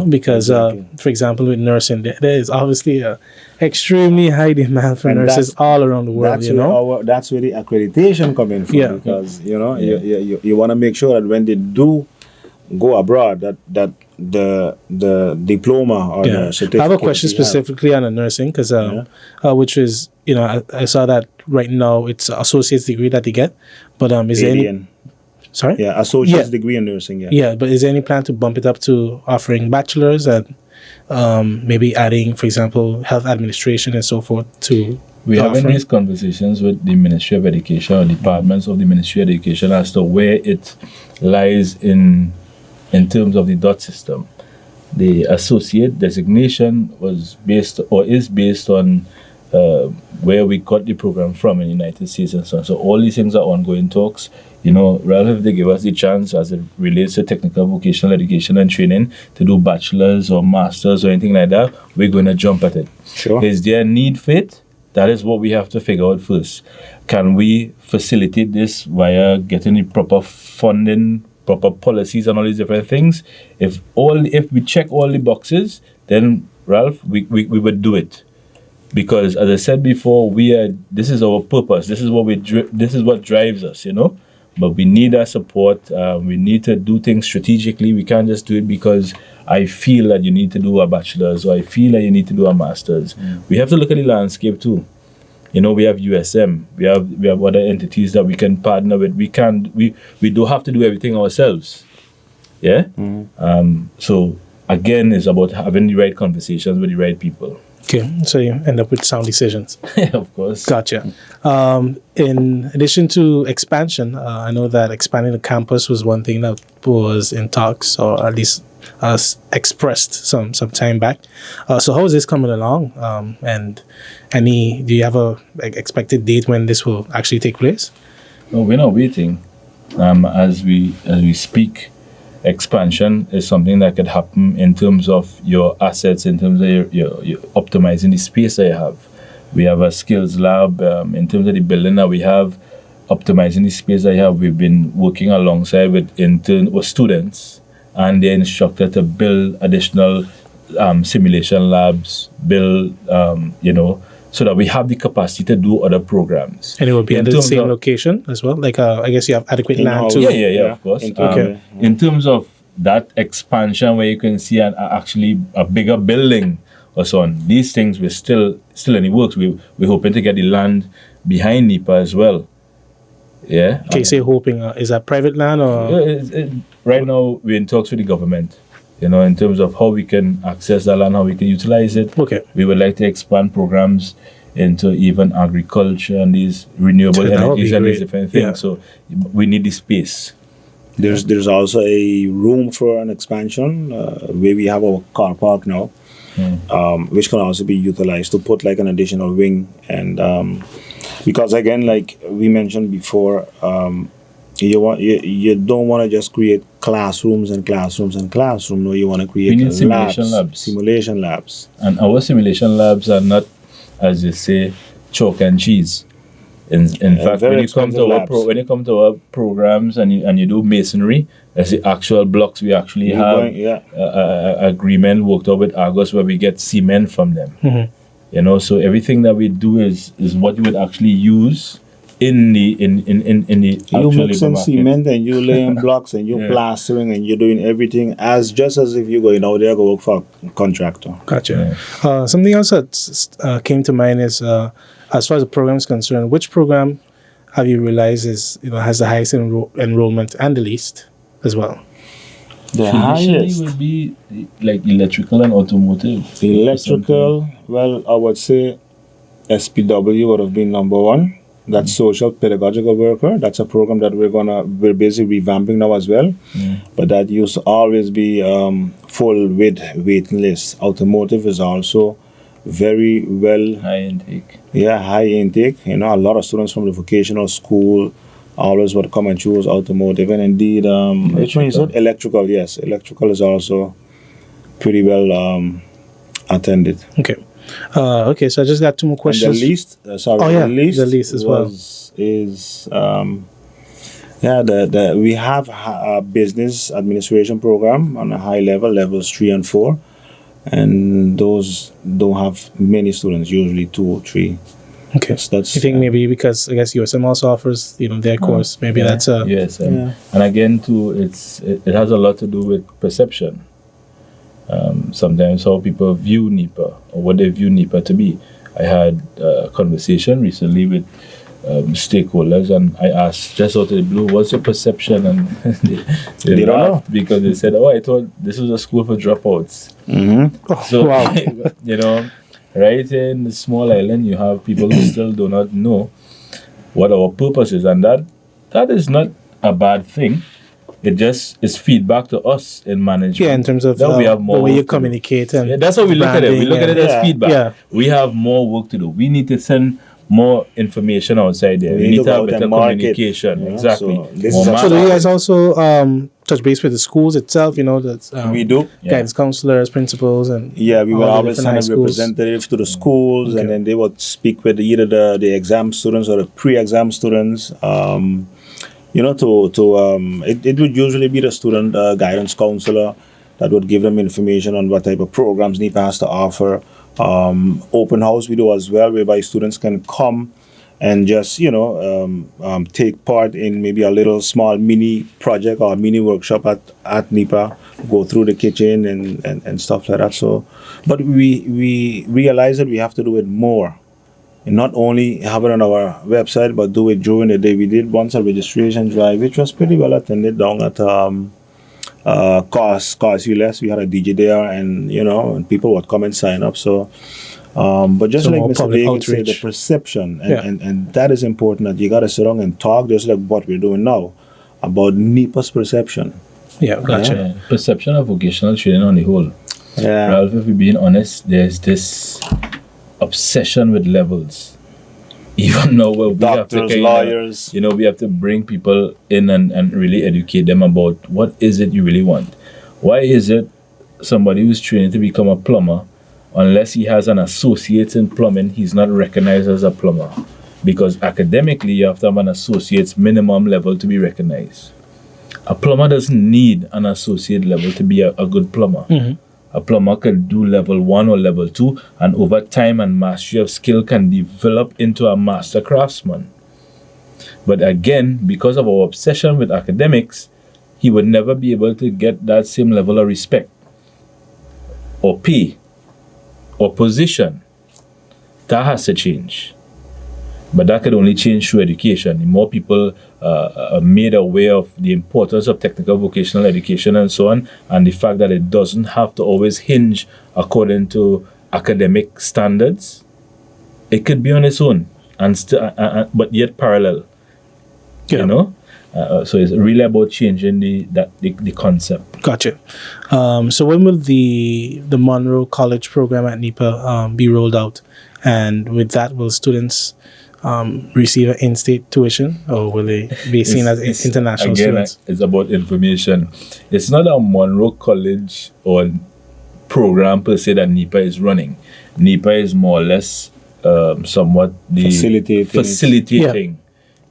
Because for example, with nursing, there is obviously a extremely high demand for nurses all around the world. That's where the accreditation come in from, because you want to make sure that when they do go abroad, that the diploma or the certificate. I have a question specifically on the nursing, because which is I saw that right now it's associate's degree that they get, but is there any? Sorry? Yeah, associate's degree in nursing, Yeah, but is there any plan to bump it up to offering bachelor's and maybe adding, for example, health administration and so forth to We are having these conversations with the Ministry of Education or departments of the Ministry of Education as to where it lies in terms of the DOT system. The associate designation is based on where we got the program from in the United States and so on. So all these things are ongoing talks. Rather if they give us the chance as it relates to technical vocational education and training to do bachelor's or master's or anything like that, we're going to jump at it. Sure. Is there a need for it? That is what we have to figure out first. Can we facilitate this via getting the proper funding, proper policies and all these different things? If we check all the boxes, then Ralph, we would do it. Because as I said before, this is our purpose. This is what drives us, But we need our support. We need to do things strategically. We can't just do it because I feel that you need to do a bachelor's or I feel that you need to do a master's. We have to look at the landscape too. We have USM. We have other entities that we can partner with. We don't have to do everything ourselves. Yeah. So again, it's about having the right conversations with the right people. Okay, so you end up with sound decisions. Of course. Gotcha. In addition to expansion, I know that expanding the campus was one thing that was in talks, or at least expressed some time back. So how is this coming along? And do you have a expected date when this will actually take place? No, we're not waiting. As we speak, expansion is something that could happen in terms of your assets, in terms of your optimizing the space that you have. We have a skills lab. In terms of the building that we have, optimizing the space that you have, we've been working alongside with students and their instructor to build additional simulation labs, so that we have the capacity to do other programs. And it will be at the same location as well? Like, I guess you have adequate land too? Yeah, of course. In terms of that expansion where you can see actually a bigger building or so on, these things we're still in the works. We're hoping to get the land behind NIPA as well. Yeah. Okay, say hoping. Is that private land or? Right now, we're in talks with the government. In terms of how we can access that land, how we can utilize it. Okay. We would like to expand programs into even agriculture and these renewable energies and these different things. Yeah. So we need the space. There's also a room for an expansion where we have our car park now, which can also be utilized to put like an additional wing. And because again, like we mentioned before, you don't want to just create classrooms. No, you want to create simulation labs. And our simulation labs are not, as you say, chalk and cheese. In fact, very when you come to expensive labs. when you come to our programs and you do masonry, that's the actual blocks. We actually You're have going- yeah. a agreement worked out with Argos where we get cement from them. You know, so everything that we do is what you would actually use in the You actual labor mixing market. cement and you laying blocks and you Yeah. plastering and you're doing everything just as if you're going out there go work for a contractor. Gotcha. Something else that came to mind is, as far as the program is concerned, which program have you realized has the highest enrollment and the least as well? The Traditionally highest would be like electrical and automotive. electrical, well, I would say SPW would have been number one. That's social pedagogical worker. That's a program that we're basically revamping now as well. But that used to always be full with waiting lists. Automotive is also very well, High intake. high intake. You know, a lot of students from the vocational school always would come and choose automotive. And indeed, which one is it? Electrical, yes. Electrical is also pretty well attended. Okay. Okay, so I just got two more And questions. the least, the least as well. We have a business administration program on a high level, levels 3 and 4, and those don't have many students, usually 2 or 3. Okay. So that's, You think maybe because I guess USM also offers their course, maybe that's a Yes, and again too, it has a lot to do with perception. Sometimes how people view NIPA or what they view NIPA to be. I had a conversation recently with stakeholders, and I asked just out of the blue, "What's your perception?" And they don't laughed because they said, "Oh, I thought this was a school for dropouts." So wow. you know, right in the small island, you have people who still do not know what our purpose is, and that is not a bad thing. It just is feedback to us in management. Yeah, in terms of that we have the more way you work to do. communicate and That's how we look at it. We branding look at it and- as feedback. Yeah. We have more work to do. We need to send more information outside there. We need need to to go have out better and market, communication. you know, Exactly. so this More is a So do you marketing. guys also touch base with the schools itself? That's we do. guidance counselors, principals, and Yeah, we all will the always different send high a schools. representative to the schools, and then they would speak with either the exam students or the pre-exam students. It would usually be the student guidance counselor that would give them information on what type of programs NIPA has to offer. Open house we do as well, whereby students can come and just take part in maybe a little small mini project or mini workshop at NIPA, go through the kitchen and stuff like that. So, but we realize that we have to do it more. And not only have it on our website, but do it during the day. We did once a registration drive, which was pretty well attended down at Cars ULS. We had a DJ there, and people would come and sign up. So, but just So like more Mr. public Dagan said, the outreach. perception, and that is important. That you got to sit down and talk, just like what we're doing now, about NIPA's perception. Yeah, gotcha. Yeah. Perception of vocational training on the whole. Yeah. Ralph, if we're being honest, there's this obsession with levels. Even now, where we Doctors, have to lawyers. we have to bring people in and really educate them about what is it you really want. Why is it somebody who's trained to become a plumber, unless he has an associate in plumbing, he's not recognized as a plumber? Because academically, you have to have an associate's minimum level to be recognized. A plumber doesn't need an associate level to be a good plumber. A plumber can do level 1 or level 2, and over time and mastery of skill can develop into a master craftsman. But again, because of our obsession with academics, he would never be able to get that same level of respect or pay or position. That has to change. But that could only change through education. The more people are made aware of the importance of technical vocational education and so on, and the fact that it doesn't have to always hinge according to academic standards, it could be on its own, and but yet parallel. Yeah. So it's really about changing the concept. Gotcha. So when will the Monroe College program at NIPA be rolled out? And with that, will students receive an in-state tuition, or will they be seen as international students? It's about information. It's not a Monroe College or program per se that NIPA is running. NIPA is more or less somewhat the facilitating.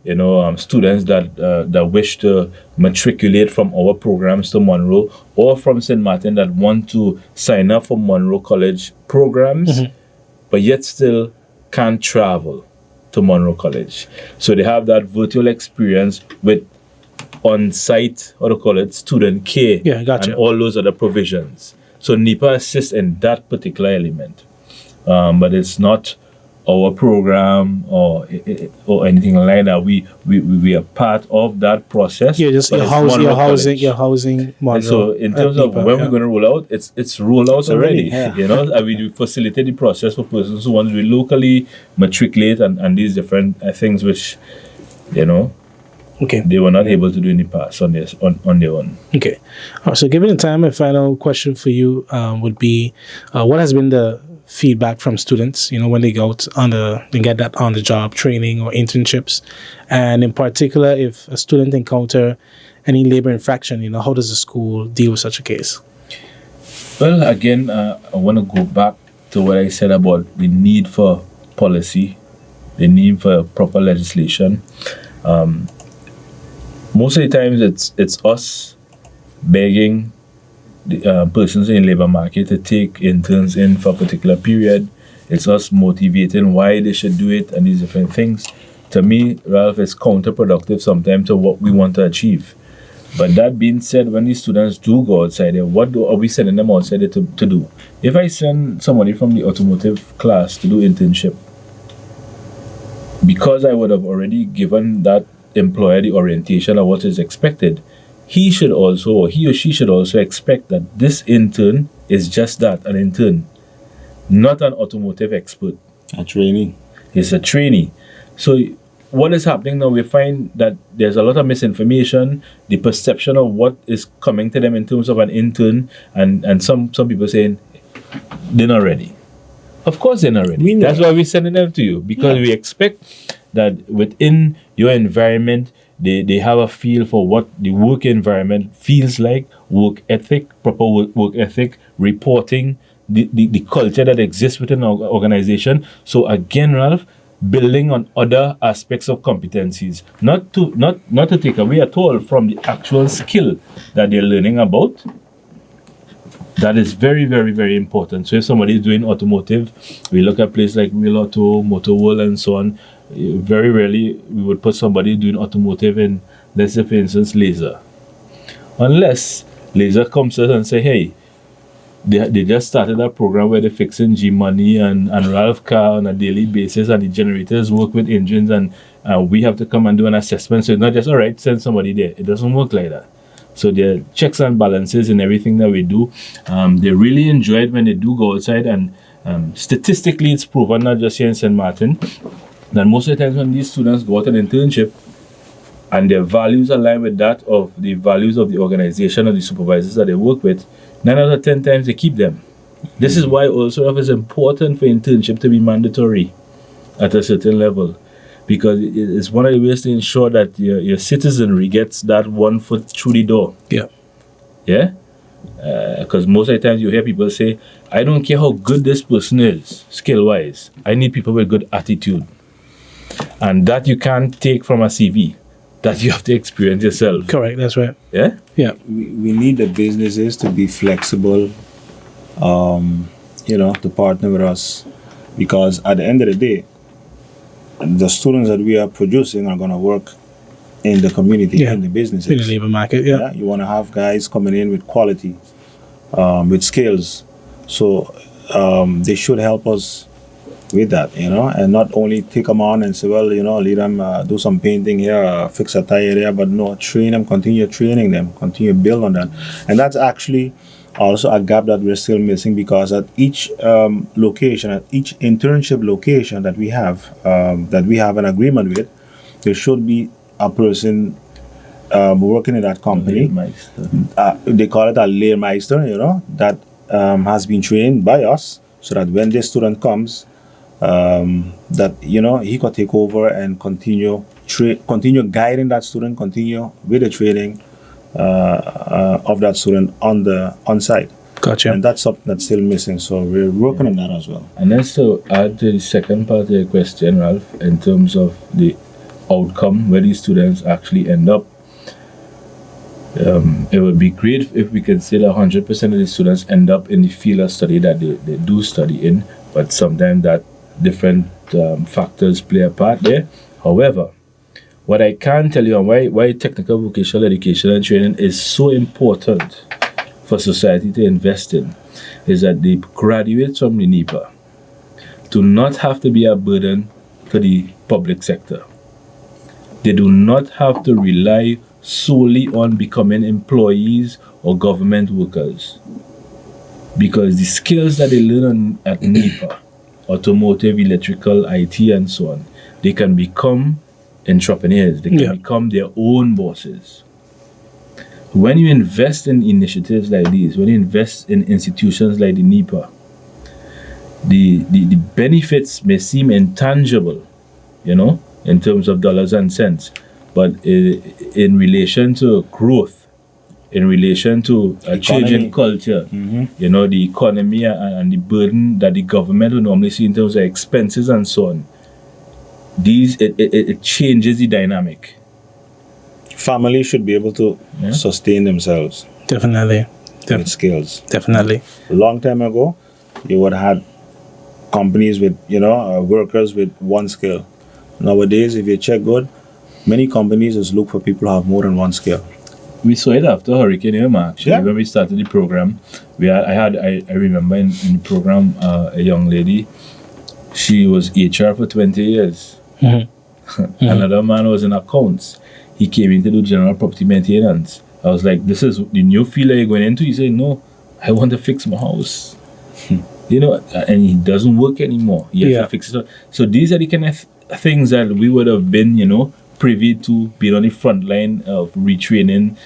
You know, students that wish to matriculate from our programs to Monroe or from St. Martin that want to sign up for Monroe College programs, but yet still can't travel to Monroe College. So they have that virtual experience with on-site, what do you call it, student care and all those other provisions. So NIPA assists in that particular element. But it's not our program or anything like that. We are part of that process. Yeah, just your housing model. So in terms of when we're going to roll out, it's rolled out already. Yeah. You know, and we facilitate the process for persons who want to do locally, matriculate, and these different things which, you know, they were not able to do in the past on their own. Okay. So given the time, a final question for you would be, what has been the feedback from students, you know, when they go they get that on-the-job training or internships, and in particular, if a student encounter any labor infraction, you know, how does the school deal with such a case? Well, again, I want to go back to what I said about the need for policy, the need for proper legislation. Most of the times, it's us begging the persons in the labor market to take interns in for a particular period. It's us motivating why they should do it and these different things. To me, Ralph, is counterproductive sometimes to what we want to achieve. But that being said, when these students do go outside there, what are we sending them outside there to do? If I send somebody from the automotive class to do internship, because I would have already given that employer the orientation of what is expected, he or she should also expect that this intern is just that, an intern, not an automotive expert. A trainee. It's a trainee. So what is happening now, we find that there's a lot of misinformation, the perception of what is coming to them in terms of an intern, and some people saying, they're not ready. Of course they're not ready. That's why we're sending them to you, because we expect that within your environment, they have a feel for what the work environment feels like, work ethic, proper work ethic, reporting, the culture that exists within an organization. So again, Ralph, building on other aspects of competencies, not to take away at all from the actual skill that they're learning about. That is very, very, very important. So if somebody is doing automotive, we look at places like Real Auto, Motor World, and so on. Very rarely we would put somebody doing automotive in, let's say, for instance, laser. Unless laser comes to us and say, hey, they just started a program where they're fixing G-Money and Ralph car on a daily basis, and the generators work with engines, and we have to come and do an assessment. So it's not just, all right, send somebody there. It doesn't work like that. So there are checks and balances in everything that we do. They really enjoy it when they do go outside, and statistically it's proven, not just here in St. Martin, that most of the times when these students go out an internship and their values align with that of the values of the organization or the supervisors that they work with, 9 out of 10 times they keep them. This is why also it's important for internship to be mandatory at a certain level, because it's one of the ways to ensure that your citizenry gets that 1 foot through the door. Yeah? Because most of the times you hear people say, I don't care how good this person is, skill-wise. I need people with good attitude. And that you can't take from a CV. That you have to experience yourself. Correct, that's right. Yeah? Yeah. We need the businesses to be flexible, to partner with us. Because at the end of the day, the students that we are producing are going to work in the community, in the businesses. In the labor market, You want to have guys coming in with quality, with skills. So they should help us with that, and not only take them on and say, well, let them do some painting here, fix a tire area, but no, train them, continue training them, continue build on that. And that's actually also a gap that we're still missing, because at each location, at each internship location that we have an agreement with, there should be a person working in that company. They call it a leermeister, that has been trained by us, so that when this student comes, that he could take over and continue guiding that student, continue with the training of that student on site. Gotcha. And that's something that's still missing. So we're working on that as well. And then to add to the second part of your question, Ralph, in terms of the outcome, where these students actually end up, it would be great if we could say that 100% of the students end up in the field of study that they do study in, but sometimes that different factors play a part there. However, what I can tell you and why technical vocational education and training is so important for society to invest in is that the graduates from the NIPA do not have to be a burden to the public sector. They do not have to rely solely on becoming employees or government workers, because the skills that they learn at NIPA, automotive, electrical, IT, and so on, they can become entrepreneurs. They can become their own bosses. When you invest in initiatives like these, when you invest in institutions like the NIPA, the benefits may seem intangible, in terms of dollars and cents, but in relation to growth, in relation to a change in culture, the economy and the burden that the government will normally see in terms of expenses and so on, it changes the dynamic. Families should be able to sustain themselves. Definitely. With skills. Definitely. A long time ago, you would have had companies with, workers with one skill. Nowadays, if you check good, many companies just look for people who have more than one skill. We saw it after Hurricane Irma, actually. When we started the program, I remember in the program, a young lady, she was HR for 20 years. Another man was in accounts. He came in to do general property maintenance. I was like, this is the new field that you're going into? He said, no, I want to fix my house. And he doesn't work anymore. He has to fix it. So these are the kind of things that we would have been, privy to, being on the front line of retraining,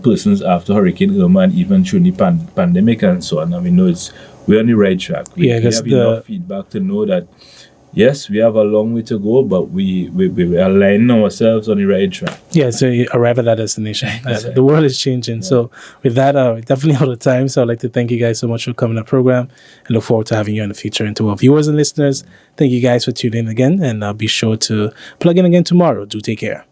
persons after Hurricane Irma and even during the pandemic and so on. I mean, we're on the right track. We have enough feedback to know that, yes, we have a long way to go, but we align ourselves on the right track. Yeah, so you arrive at that destination. The world is changing. Yeah. So with that, definitely out of time. So I'd like to thank you guys so much for coming to the program and look forward to having you in the future. And to our viewers and listeners, thank you guys for tuning in again. And be sure to plug in again tomorrow. Do take care.